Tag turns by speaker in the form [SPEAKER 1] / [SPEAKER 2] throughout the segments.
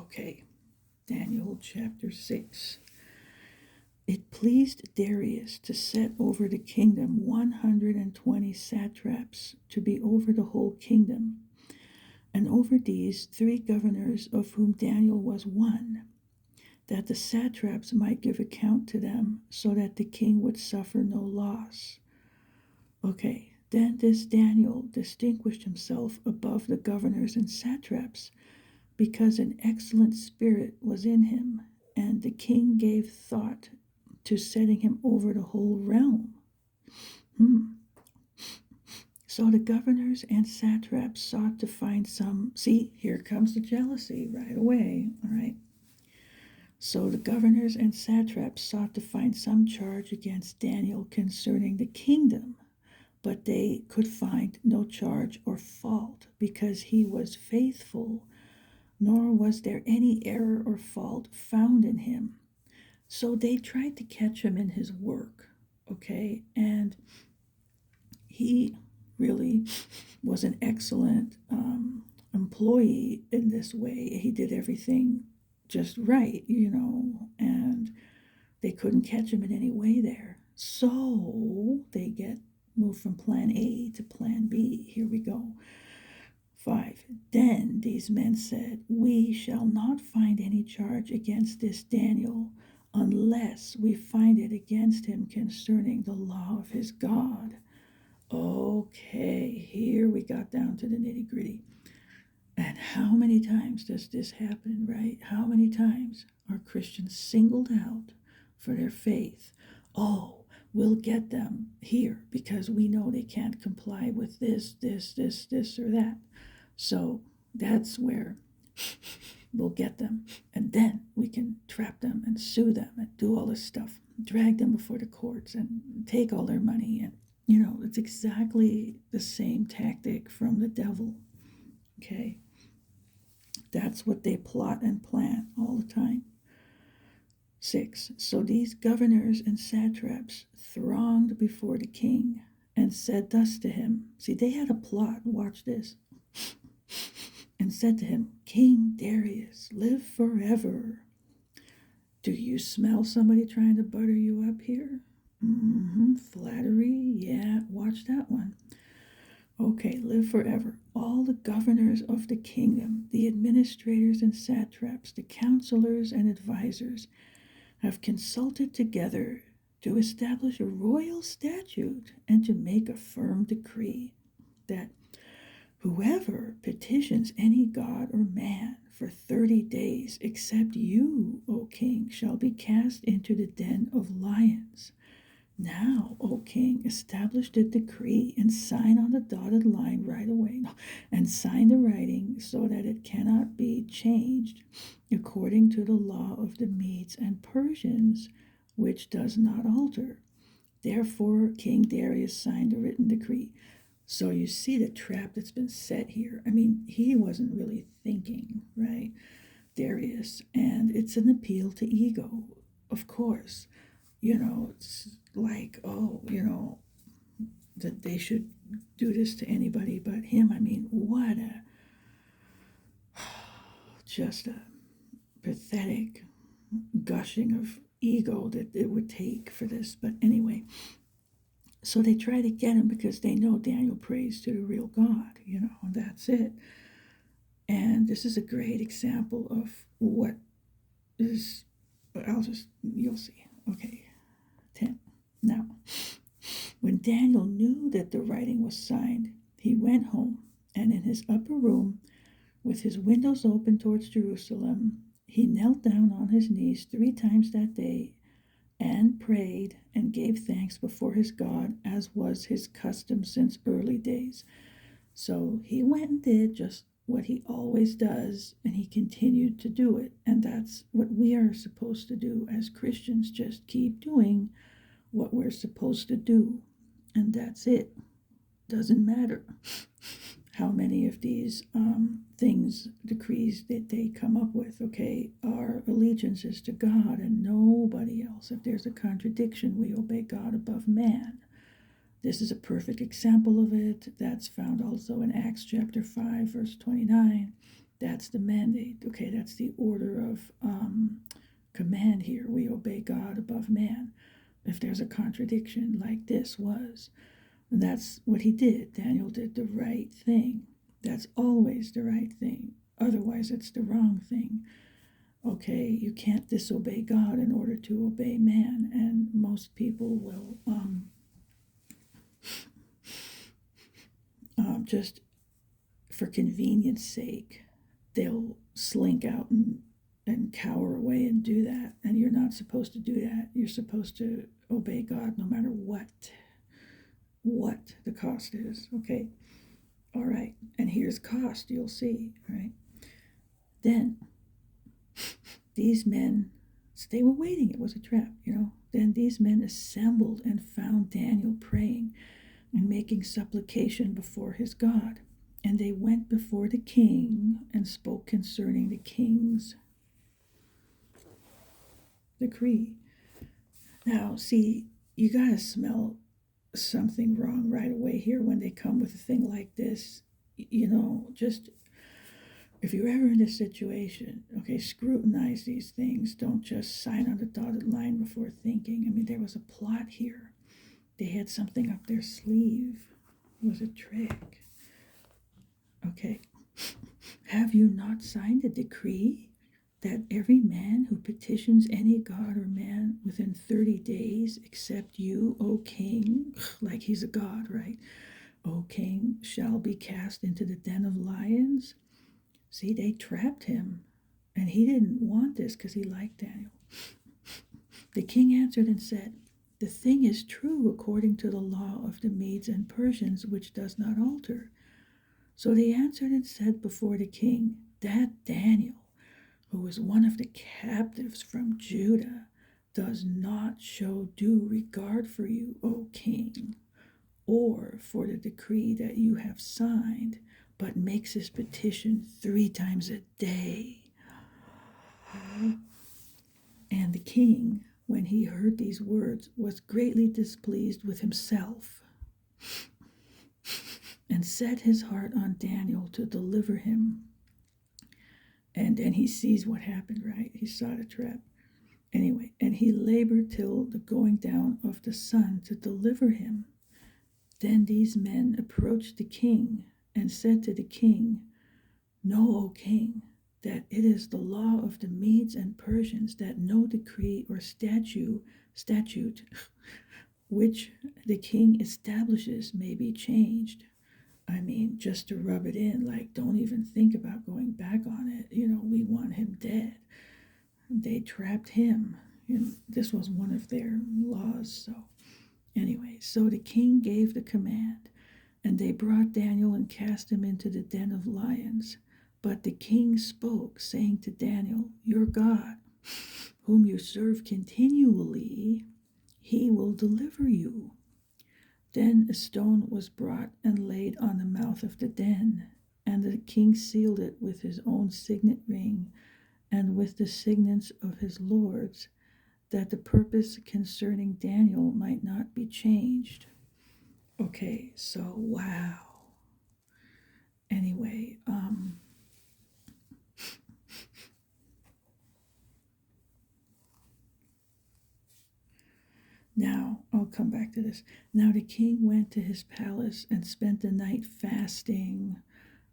[SPEAKER 1] Okay, Daniel chapter 6. It pleased Darius to set over the kingdom 120 satraps to be over the whole kingdom, and over these 3 governors, of whom Daniel was one, that the satraps might give account to them, so that the king would suffer no loss. Okay, then this Daniel distinguished himself above the governors and satraps, because an excellent spirit was in him, and the king gave thought to setting him over the whole realm. So the governors and satraps sought to find some. See, here comes the jealousy right away. All right. So the governors and satraps sought to find some charge against Daniel concerning the kingdom, but they could find no charge or fault, because he was faithful, nor was there any error or fault found in him. So they tried to catch him in his work, okay? And he really was an excellent employee in this way. He did everything just right, and they couldn't catch him in any way there. So they get moved from plan A to plan B. Here we go. 5. Then these men said, "We shall not find any charge against this Daniel, unless we find it against him concerning the law of his God." Okay, here we got down to the nitty gritty. And how many times does this happen, right? How many times are Christians singled out for their faith? Oh, we'll get them here because we know they can't comply with this, or that. So that's where we'll get them. And then we can trap them and sue them and do all this stuff, drag them before the courts and take all their money. And, it's exactly the same tactic from the devil. Okay? That's what they plot and plan all the time. 6. So these governors and satraps thronged before the king and said thus to him. See, they had a plot. Watch this. And said to him, "King Darius, live forever." Do you smell somebody trying to butter you up here? Flattery. Yeah, watch that one. Okay, live forever. All the governors of the kingdom, the administrators and satraps, the counselors and advisors, have consulted together to establish a royal statute and to make a firm decree that whoever petitions any god or man for 30 days, except you, O king, shall be cast into the den of lions. Now, O king, establish the decree and sign on the dotted line right away, and sign the writing so that it cannot be changed according to the law of the Medes and Persians, which does not alter. Therefore, King Darius signed the written decree. So you see the trap that's been set here. I mean, he wasn't really thinking, right, Darius? And it's an appeal to ego, of course. It's like, that they should do this to anybody but him. I mean, what just a pathetic gushing of ego that it would take for this. But anyway, so they try to get him because they know Daniel prays to the real God, and that's it. And this is a great example of what is, you'll see. Okay, 10. Now, when Daniel knew that the writing was signed, he went home, and in his upper room, with his windows open towards Jerusalem, he knelt down on his knees 3 times that day and prayed and gave thanks before his God, as was his custom since early days. So he went and did just what he always does, and he continued to do it. And that's what we are supposed to do as Christians, just keep doing what we're supposed to do. And that's it. Doesn't matter how many of these things, decrees that they come up with, okay? Our allegiance is to God and nobody else. If there's a contradiction, we obey God above man. This is a perfect example of it. That's found also in Acts chapter 5, verse 29. That's the mandate. Okay, that's the order of command here. We obey God above man. If there's a contradiction, like this was, that's what he did. Daniel did the right thing. That's always the right thing. Otherwise, it's the wrong thing. Okay, you can't disobey God in order to obey man, and most people will just for convenience sake, they'll slink out and cower away and do that. And you're not supposed to do that. You're supposed to obey God no matter what the cost is. Okay. All right. And here's cost, you'll see. All right. Then these men, they were waiting. It was a trap, you know. Then these men assembled and found Daniel praying and making supplication before his God. And they went before the king and spoke concerning the king's decree. Now, see, you got to smell something wrong right away here when they come with a thing like this. You know, just if you're ever in this situation, okay, scrutinize these things. Don't just sign on the dotted line before thinking. I mean, there was a plot here. They had something up their sleeve. It was a trick. Okay. Have you not signed a decree that every man who petitions any god or man within 30 days, except you, O king, like he's a god, right? O king, shall be cast into the den of lions? See, they trapped him, and he didn't want this because he liked Daniel. The king answered and said, the thing is true according to the law of the Medes and Persians, which does not alter. So they answered and said before the king, that Daniel, who was one of the captives from Judah, does not show due regard for you, O king, or for the decree that you have signed, but makes his petition 3 times a day. And the king, when he heard these words, was greatly displeased with himself, and set his heart on Daniel to deliver him. And then he sees what happened, right? He saw the trap. Anyway, and he labored till the going down of the sun to deliver him. Then these men approached the king and said to the king, know, O king, that it is the law of the Medes and Persians that no decree or statute which the king establishes may be changed. I mean, just to rub it in, like, don't even think about going back on it. You know, we want him dead. They trapped him. And this was one of their laws. So, anyway, so the king gave the command, and they brought Daniel and cast him into the den of lions. But the king spoke, saying to Daniel, your God, whom you serve continually, he will deliver you. Then a stone was brought and laid on the mouth of the den, and the king sealed it with his own signet ring and with the signets of his lords, that the purpose concerning Daniel might not be changed. Okay, so wow. Anyway, now, I'll come back to this. Now the king went to his palace and spent the night fasting,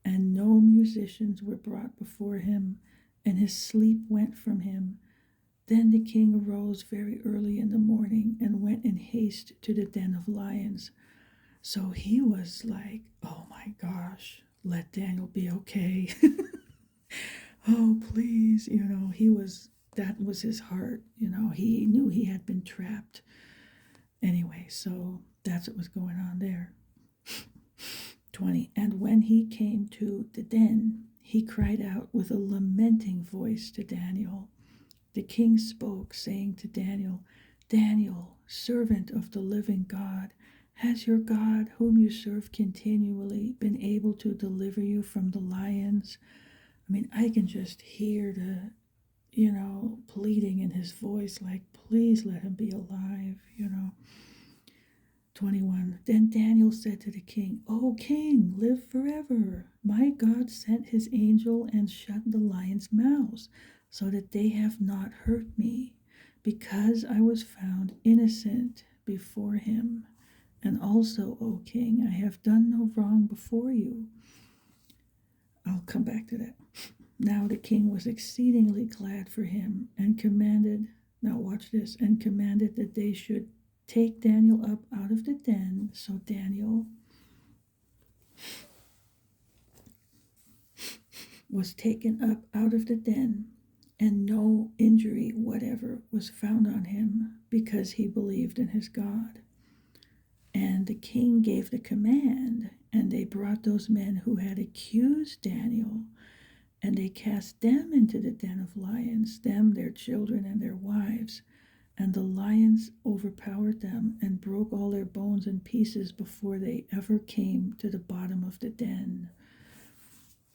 [SPEAKER 1] and no musicians were brought before him, and his sleep went from him. Then the king arose very early in the morning and went in haste to the den of lions. So he was like, oh my gosh, let Daniel be okay. Oh, please, you know, that was his heart, you know, he knew he had been trapped. Anyway, so that's what was going on there. 20. And when he came to the den, he cried out with a lamenting voice to Daniel. The king spoke, saying to Daniel, Daniel, servant of the living God, has your God, whom you serve continually, been able to deliver you from the lions? I mean, I can just hear the, you know, pleading in his voice, like, please let him be alive, you know. 21. Then Daniel said to the king, O king, live forever. My God sent his angel and shut the lions' mouths, so that they have not hurt me, because I was found innocent before him. And also, O king, I have done no wrong before you. I'll come back to that. Now the king was exceedingly glad for him, and commanded, now watch this, and commanded that they should take Daniel up out of the den. So Daniel was taken up out of the den, and no injury whatever was found on him, because he believed in his God. And the king gave the command, and they brought those men who had accused Daniel, and they cast them into the den of lions, them, their children, and their wives. And the lions overpowered them and broke all their bones in pieces before they ever came to the bottom of the den.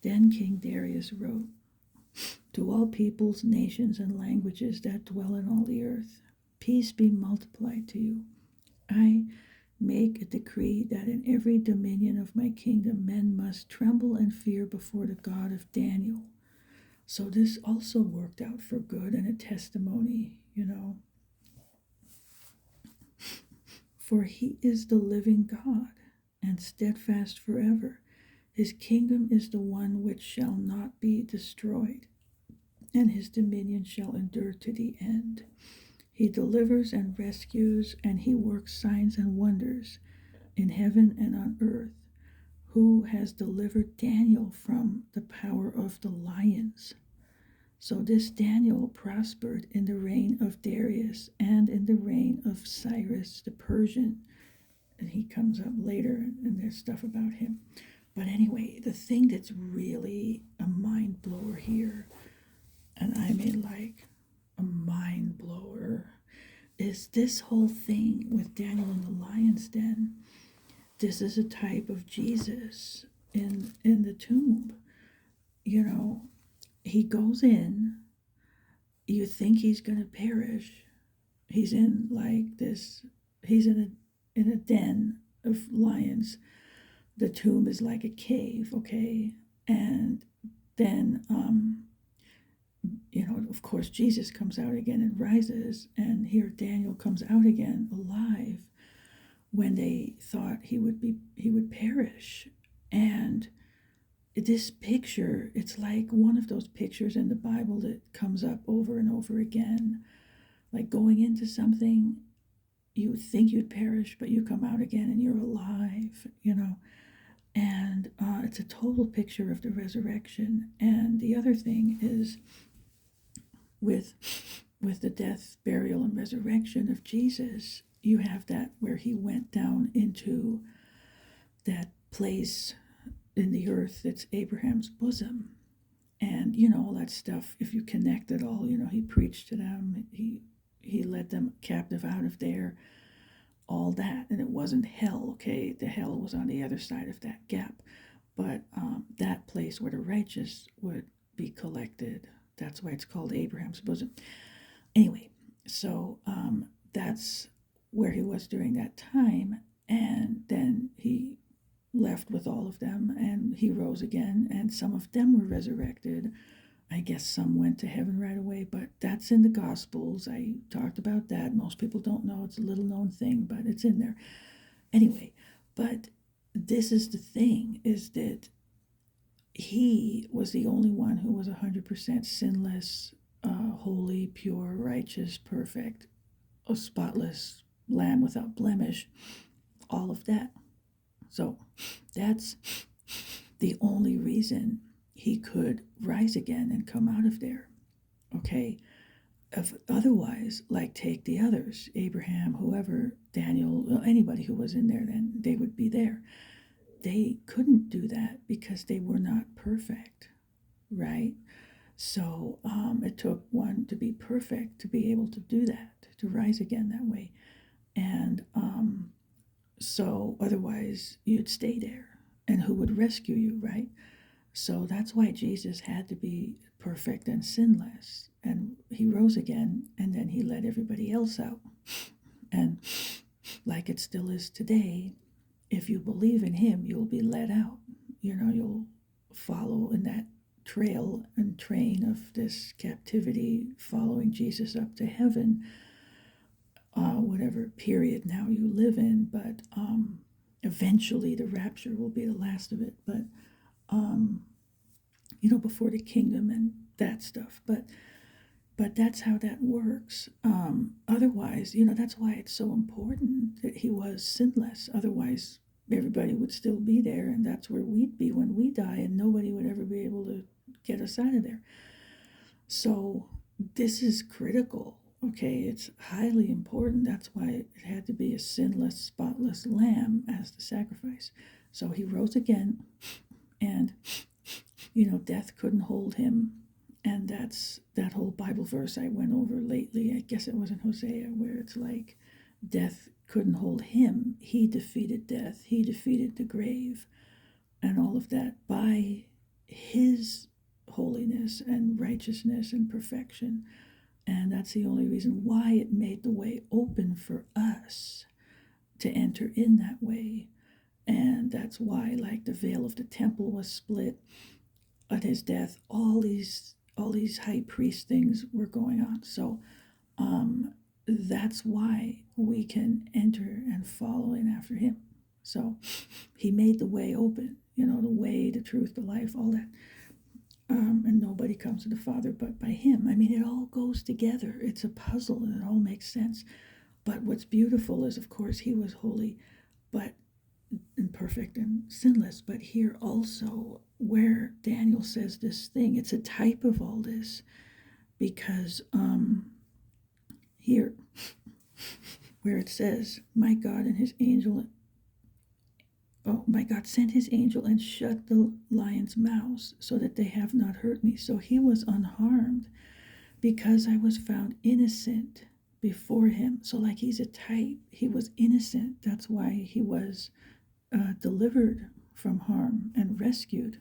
[SPEAKER 1] Then King Darius wrote, To all peoples, nations, and languages that dwell in all the earth, peace be multiplied to you. I make a decree that in every dominion of my kingdom men must tremble and fear before the God of Daniel. So this also worked out for good and a testimony, For he is the living God and steadfast forever. His kingdom is the one which shall not be destroyed, and his dominion shall endure to the end. He delivers and rescues, and he works signs and wonders in heaven and on earth, who has delivered Daniel from the power of the lions. So this Daniel prospered in the reign of Darius and in the reign of Cyrus the Persian. And he comes up later, and there's stuff about him. But anyway, the thing that's really a mind blower here, and I mean like a mind blower, is this whole thing with Daniel in the lion's den. This is a type of Jesus in the tomb. He goes in, you think he's going to perish. He's in like this, he's in a den of lions. The tomb is like a cave, okay? And then, of course, Jesus comes out again and rises, and here Daniel comes out again alive when they thought he would perish. And this picture, it's like one of those pictures in the Bible that comes up over and over again, like going into something, you think you'd perish, but you come out again and you're alive, and it's a total picture of the resurrection. And the other thing is with the death, burial, and resurrection of Jesus, you have that where he went down into that place in the earth that's Abraham's bosom, and all that stuff. If you connect it all, he preached to them, he led them captive out of there, all that. And it wasn't hell, okay? The hell was on the other side of that gap, but that place where the righteous would be collected, that's why it's called Abraham's bosom. Anyway, so that's where he was during that time, and then he left with all of them, and he rose again, and some of them were resurrected. I guess some went to heaven right away, but that's in the Gospels. I talked about that. Most people don't know. It's a little known thing, but it's in there. Anyway, but this is the thing, is that he was the only one who was 100% sinless, holy, pure, righteous, perfect, a spotless lamb without blemish, all of that. So that's the only reason he could rise again and come out of there, okay? If otherwise, like take the others, Abraham, whoever, Daniel, anybody who was in there, then they would be there. They couldn't do that because they were not perfect, right? So it took one to be perfect to be able to do that, to rise again that way. And so otherwise you'd stay there, and who would rescue you, right? So that's why Jesus had to be perfect and sinless, and he rose again, and then he let everybody else out. And like it still is today. If you believe in him, you'll be let out. You'll follow in that trail and train of this captivity, following Jesus up to heaven, whatever period now you live in. But eventually the rapture will be the last of it. But, before the kingdom and that stuff. But that's how that works. Otherwise, that's why it's so important that he was sinless. Otherwise, everybody would still be there, and that's where we'd be when we die, and nobody would ever be able to get us out of there. So this is critical, okay? It's highly important. That's why it had to be a sinless, spotless lamb as the sacrifice. So he rose again, and, death couldn't hold him. And that's that whole Bible verse I went over lately. I guess it was in Hosea, where it's like death couldn't hold him. He defeated death. He defeated the grave and all of that by his holiness and righteousness and perfection. And that's the only reason why it made the way open for us to enter in that way. And that's why, like, the veil of the temple was split at his death. All these high priest things were going on. So that's why we can enter and follow in after him. So he made the way open, the way, the truth, the life, all that. And nobody comes to the Father but by him. I mean, it all goes together. It's a puzzle, and it all makes sense. But what's beautiful is, of course, he was holy, and perfect and sinless. But here also, where Daniel says this thing, it's a type of all this, because here, where it says, my God sent his angel and shut the lions' mouths, so that they have not hurt me. So he was unharmed because I was found innocent before him. So, like, he's a type. He was innocent. That's why he was delivered from harm and rescued,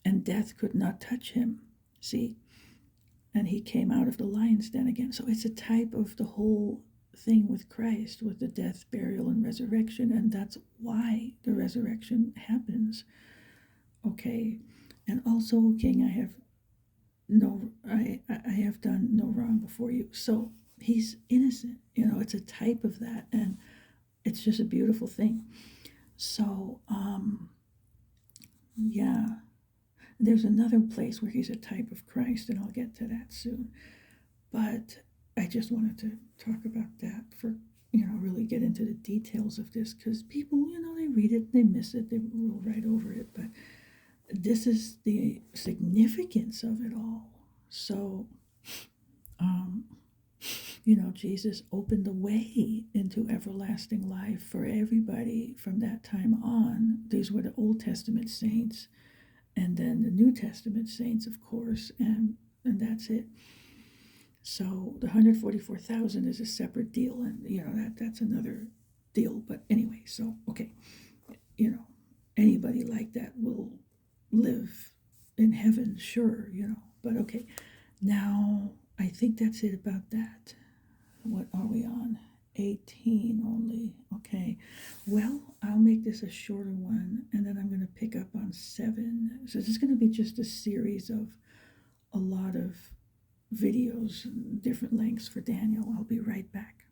[SPEAKER 1] and death could not touch him. See? And he came out of the lion's den again. So it's a type of the whole thing with Christ, with the death, burial, and resurrection. And that's why the resurrection happens. Okay. And also, King, I have done no wrong before you. So he's innocent. It's a type of that. And it's just a beautiful thing. So, yeah, there's another place where he's a type of Christ, and I'll get to that soon. But I just wanted to talk about that for, really get into the details of this, because people, they read it, they miss it, they roll right over it. But this is the significance of it all. So, Jesus opened the way into everlasting life for everybody from that time on. These were the Old Testament saints, and then the New Testament saints, of course, and that's it. So the 144,000 is a separate deal, and that's another deal. But anyway, so okay, anybody like that will live in heaven, sure, But okay, now I think that's it about that. What are we on? 18 only. Okay. Well, I'll make this a shorter one, and then I'm going to pick up on 7. So this is going to be just a series of a lot of videos, different lengths for Daniel. I'll be right back.